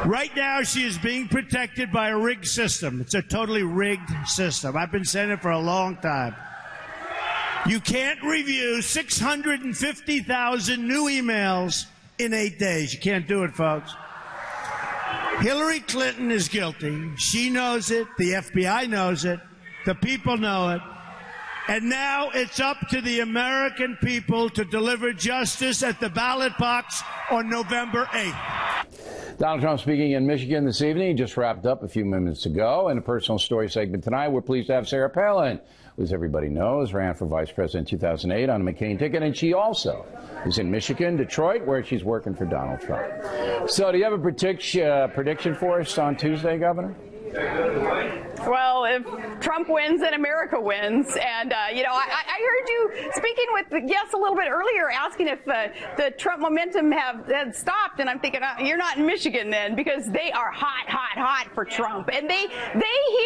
Right now, she is being protected by a rigged system. It's a totally rigged system. I've been saying it for a long time. You can't review 650,000 new emails in 8 days. You can't do it, folks. Hillary Clinton is guilty. She knows it. The FBI knows it. The people know it. And now it's up to the American people to deliver justice at the ballot box on November 8th. Donald Trump speaking in Michigan this evening, just wrapped up a few minutes ago. In a personal story segment tonight, we're pleased to have Sarah Palin, who, as everybody knows, ran for vice president in 2008 on a McCain ticket, and she also is in Michigan, Detroit, where she's working for Donald Trump. So do you have a prediction for us on Tuesday, Governor? Well, if Trump wins, then America wins. And, I heard you speaking with the guests a little bit earlier, asking if the Trump momentum had stopped. And I'm thinking, you're not in Michigan then, because they are hot, hot, hot for Trump. And they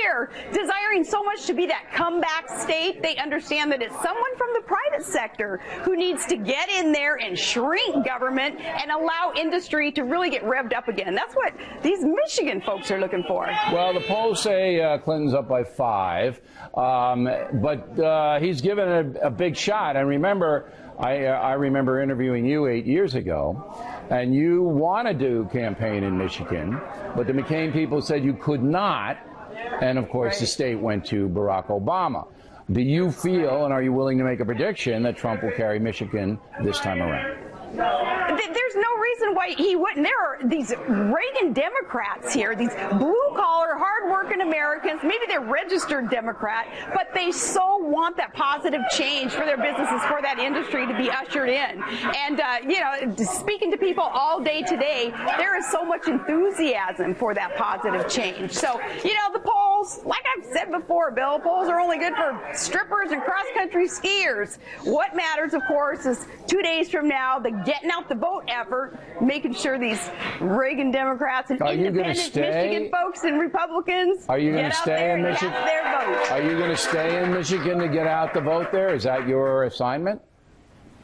here, desiring so much to be that comeback state, they understand that it's someone from the private sector who needs to get in there and shrink government and allow industry to really get revved up again. That's what these Michigan folks are looking for. Well, the polls say Clinton's up by 5, but he's given it a big shot. And remember, I remember interviewing you 8 years ago, and you wanted to campaign in Michigan, but the McCain people said you could not. And, of course, the state went to Barack Obama. Do you feel, and are you willing to make a prediction, that Trump will carry Michigan this time around? There's no reason why he wouldn't. There are these Reagan Democrats here, these blue-collar, hard-working Americans. Maybe they're registered Democrat, but they so want that positive change for their businesses, for that industry to be ushered in. And, speaking to people all day today, there is so much enthusiasm for that positive change. So, the polls, like I've said before, Bill, polls are only good for strippers and cross-country skiers. What matters, of course, is 2 days from now, the getting out the vote effort, making sure these Reagan Democrats and independent Michigan folks and Republicans are you going to stay in Michigan? Their vote. Are you going to stay in Michigan to get out the vote there? Is that your assignment?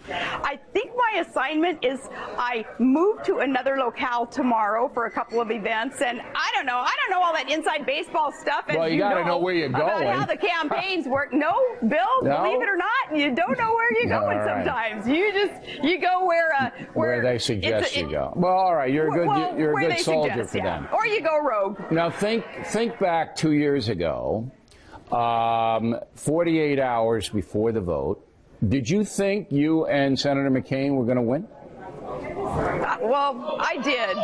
I think my assignment is I move to another locale tomorrow for a couple of events, and I don't know all that inside baseball stuff. Well, you got to know where you're going. About how the campaigns work. No, Bill, believe it or not, you don't know where you're going sometimes. You go where they suggest you go. Well, all right, you're a good soldier for them. Or you go rogue. Now think back 2 years ago, 48 hours before the vote. Did you think you and Senator McCain were going to win? Well, I did,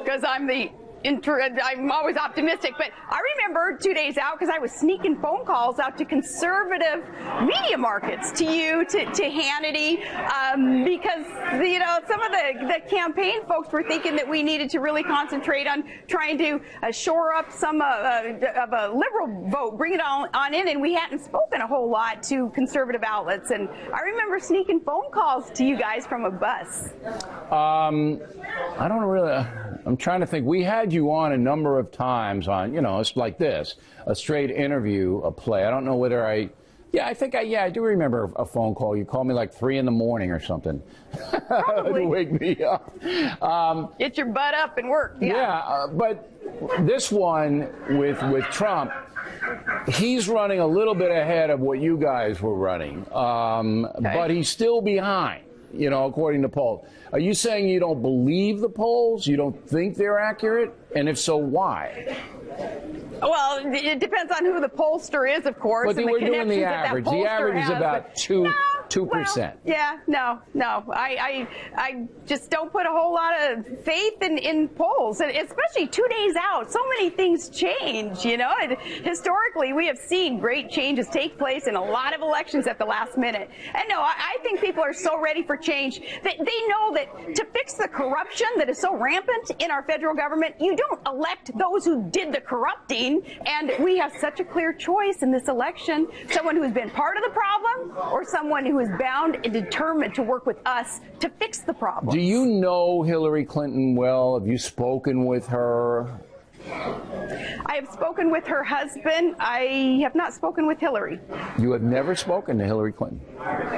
because I'm always optimistic, but I remember 2 days out, because I was sneaking phone calls out to conservative media markets, to you, to Hannity, because, some of the campaign folks were thinking that we needed to really concentrate on trying to shore up some of a liberal vote, bring it on in, and we hadn't spoken a whole lot to conservative outlets. And I remember sneaking phone calls to you guys from a bus. I don't really... I'm trying to think. We had you on a number of times on, it's like this, a straight interview, a play. I don't know whether I do remember a phone call. You called me like 3 in the morning or something. Probably. To wake me up. Get your butt up and work. Yeah, but this one with Trump, he's running a little bit ahead of what you guys were running, but he's still behind. According to polls. Are you saying you don't believe the polls? You don't think they're accurate? And if so, why? Well, it depends on who the pollster is, of course. But we're doing the average. The average is about 2%. Well, no. I just don't put a whole lot of faith in polls, and especially 2 days out. So many things change, And historically, we have seen great changes take place in a lot of elections at the last minute. And no, I think people are so ready for change that they know that to fix the corruption that is so rampant in our federal government, you don't elect those who did the corrupting. And we have such a clear choice in this election: someone who has been part of the problem, or someone who is bound and determined to work with us to fix the problem. Do you know Hillary Clinton well? Have you spoken with her? I have spoken with her husband. I have not spoken with Hillary. You have never spoken to Hillary Clinton? I've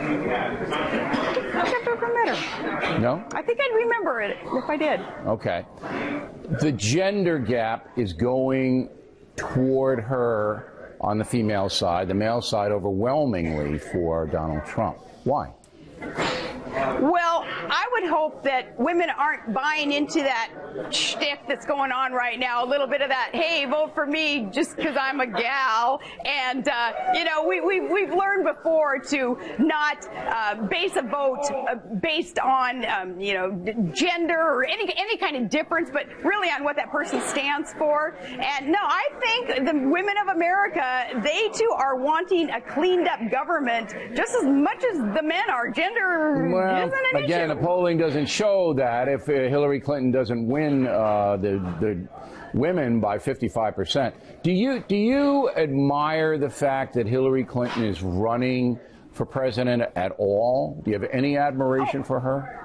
never met her. No? I think I'd remember it if I did. Okay. The gender gap is going toward her on the female side, the male side overwhelmingly for Donald Trump. Why? Well, I would hope that women aren't buying into that shtick that's going on right now. A little bit of that, hey, vote for me just because I'm a gal. And, you know, we've learned before to not base a vote based on, you know, gender or any kind of difference, but really on what that person stands for. And no, I think the women of America, they too are wanting a cleaned up government just as much as the men are. Gender isn't an again, issue. the polling doesn't show that if Hillary Clinton doesn't win the women by 55%. Do you admire the fact that Hillary Clinton is running for president at all? Do you have any admiration for her?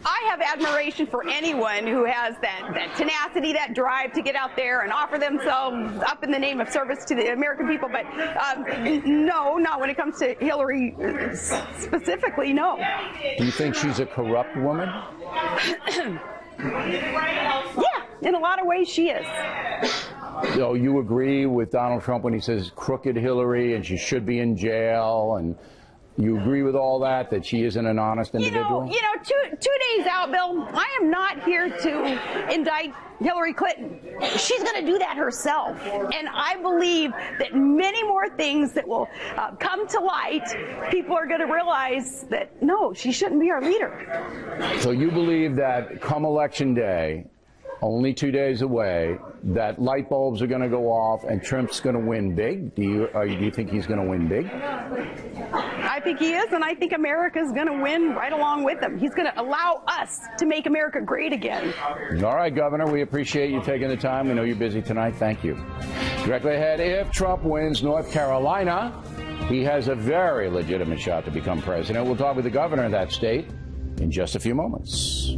I have admiration for anyone who has that tenacity, that drive to get out there and offer themselves up in the name of service to the American people. But no, not when it comes to Hillary specifically, no. Do you think she's a corrupt woman? Yeah, in a lot of ways she is. So you agree with Donald Trump when he says crooked Hillary and she should be in jail, and you agree with all that she isn't an honest individual? You know, two days out, Bill, I am not here to indict Hillary Clinton. She's going to do that herself. And I believe that many more things that will come to light, people are going to realize that, no, she shouldn't be our leader. So you believe that come Election Day, only 2 days away, that light bulbs are going to go off and Trump's going to win big? Do you think he's going to win big? I think he is, and I think America's going to win right along with him. He's going to allow us to make America great again. All right, Governor, we appreciate you taking the time. We know you're busy tonight. Thank you. Directly ahead, if Trump wins North Carolina, he has a very legitimate shot to become president. We'll talk with the governor of that state in just a few moments.